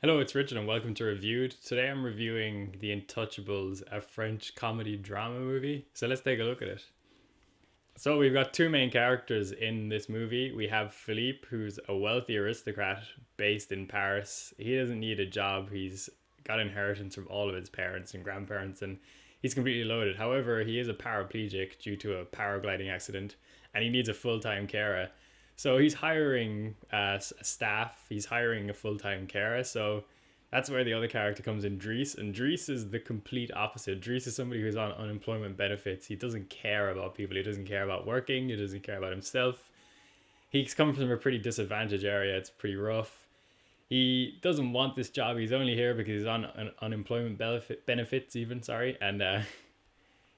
Hello, it's Richard and welcome to Reviewed. Today I'm reviewing The Intouchables, a French comedy drama movie. So let's take a look at it. So we've got two main characters in this movie. We have Philippe, who's a wealthy aristocrat based in Paris. He doesn't need a job. He's got inheritance from all of his parents and grandparents and he's completely loaded. However, he is a paraplegic due to a paragliding accident and he needs a full-time carer. So he's hiring a staff. He's hiring a full-time carer. So that's where the other character comes in, Dries. And Dries is the complete opposite. Dries is somebody who's on unemployment benefits. He doesn't care about people. He doesn't care about working. He doesn't care about himself. He's come from a pretty disadvantaged area. It's pretty rough. He doesn't want this job. He's only here because he's on unemployment benefits, even, sorry. And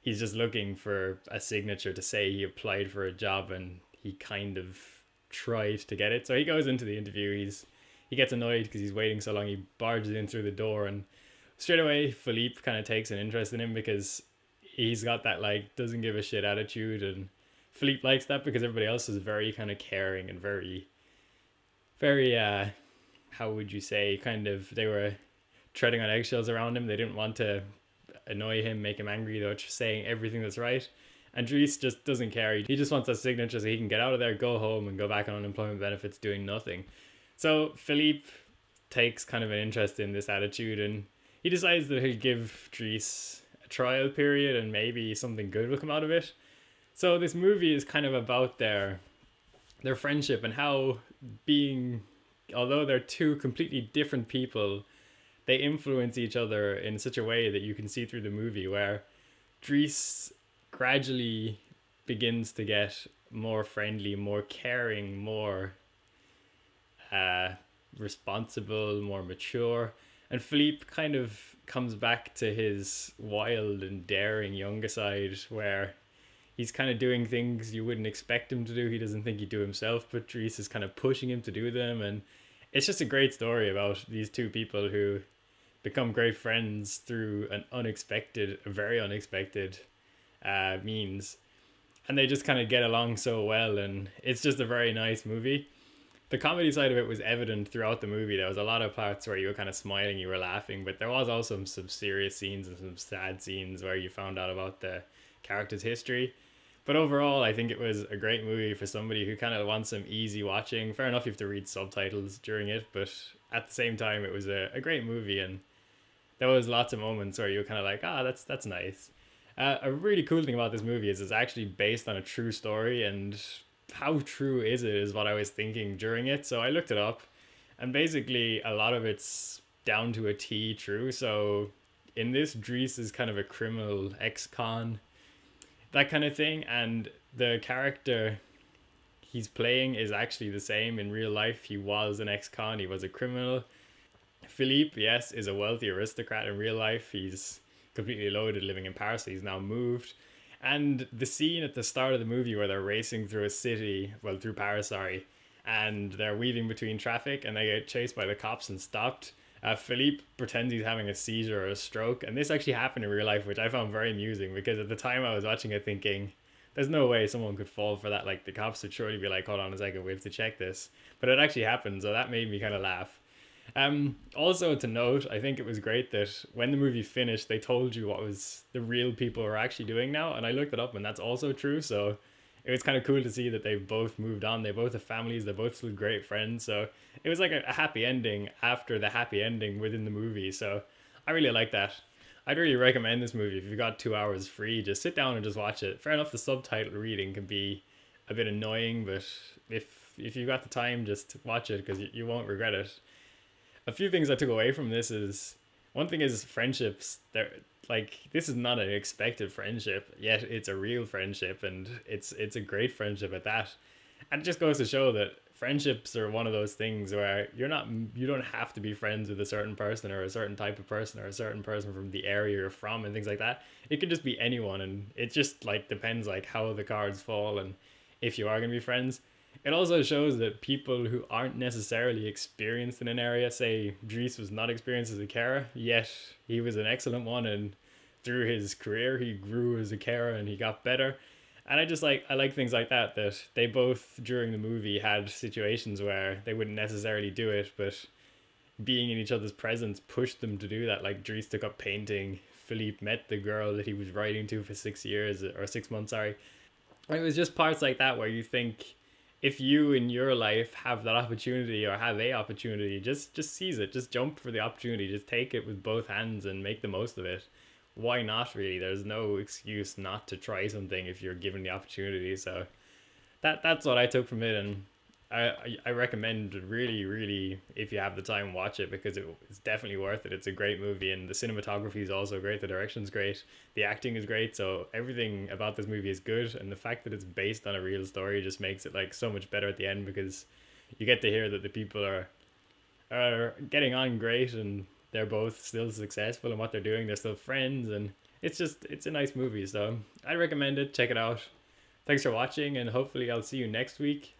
he's just looking for a signature to say he applied for a job and he kind of tried to get it. So he goes into the interview. He gets annoyed because he's waiting so long. He barges in through the door and straight away Philippe kind of takes an interest in him because he's got that like doesn't give a shit attitude, and Philippe likes that because everybody else is very kind of caring and very how would you say, kind of, they were treading on eggshells around him. They didn't want to annoy him, make him angry. They were just saying everything that's right. And Dries just doesn't care. He just wants a signature so he can get out of there, go home, and go back on unemployment benefits doing nothing. So Philippe takes kind of an interest in this attitude and he decides that he'll give Dries a trial period and maybe something good will come out of it. So this movie is kind of about their friendship and how being, although they're two completely different people, they influence each other in such a way that you can see through the movie where Dries gradually begins to get more friendly, more caring, more responsible, more mature. And Philippe kind of comes back to his wild and daring younger side where he's kind of doing things you wouldn't expect him to do. He doesn't think he'd do himself, but Dries is kind of pushing him to do them. And it's just a great story about these two people who become great friends through an unexpected, a very unexpected means. And they just kind of get along so well. And it's just a very nice movie. The comedy side of it was evident throughout the movie. There was a lot of parts where you were kind of smiling, you were laughing, but there was also some serious scenes and some sad scenes where you found out about the character's history. But overall, I think it was a great movie for somebody who kind of wants some easy watching. Fair enough, you have to read subtitles during it, but at the same time, it was a great movie, and there was lots of moments where you were kind of like, that's nice. A really cool thing about this movie is it's actually based on a true story, and how true is it is what I was thinking during it. So I looked it up, and basically a lot of it's down to a T true. So in this, Dries is kind of a criminal ex-con, that kind of thing, and the character he's playing is actually the same in real life. He was an ex-con, he was a criminal. Philippe, yes, is a wealthy aristocrat in real life. He's completely loaded, living in Paris. He's now moved. And the scene at the start of the movie where they're racing through a city, well, through Paris, sorry, and they're weaving between traffic and they get chased by the cops and stopped. Philippe pretends he's having a seizure or a stroke, and this actually happened in real life, which I found very amusing because at the time I was watching it thinking, there's no way someone could fall for that. Like, the cops would surely be like, hold on a second, we have to check this. But it actually happened, so that made me kind of laugh. Also to note, I think it was great that when the movie finished, they told you what was the real people are actually doing now, and I looked it up, and that's also true. So it was kind of cool to see that they've both moved on. They both have families. They're both still great friends. So it was like a happy ending after the happy ending within the movie. So I really like that. I'd really recommend this movie if you've got 2 hours free. Just sit down and just watch it. Fair enough, the subtitle reading can be a bit annoying, but if you've got the time, just watch it because you won't regret it. A few things I took away from this is, one thing is friendships. They're like, this is not an expected friendship, yet it's a real friendship, and it's a great friendship at that. And it just goes to show that friendships are one of those things where you don't have to be friends with a certain person or a certain type of person or a certain person from the area you're from and things like that. It could just be anyone, and it just like depends like how the cards fall and if you are going to be friends. It also shows that people who aren't necessarily experienced in an area, say Dries was not experienced as a carer, yet he was an excellent one, and through his career he grew as a carer and he got better. And I like things like that they both during the movie had situations where they wouldn't necessarily do it, but being in each other's presence pushed them to do that. Like Dries took up painting. Philippe met the girl that he was writing to for 6 years or 6 months, sorry. And it was just parts like that where you think, if you in your life have that opportunity or have a opportunity, just seize it. Just jump for the opportunity. Just take it with both hands and make the most of it. Why not, really? There's no excuse not to try something if you're given the opportunity. So that's what I took from it, and I recommend, really, really, if you have the time, watch it, because it's definitely worth it. It's a great movie, and the cinematography is also great. The direction's great. The acting is great. So everything about this movie is good, and the fact that it's based on a real story just makes it like so much better at the end, because you get to hear that the people are getting on great, and they're both still successful in what they're doing. They're still friends, and it's a nice movie. So I recommend it. Check it out. Thanks for watching, and hopefully I'll see you next week.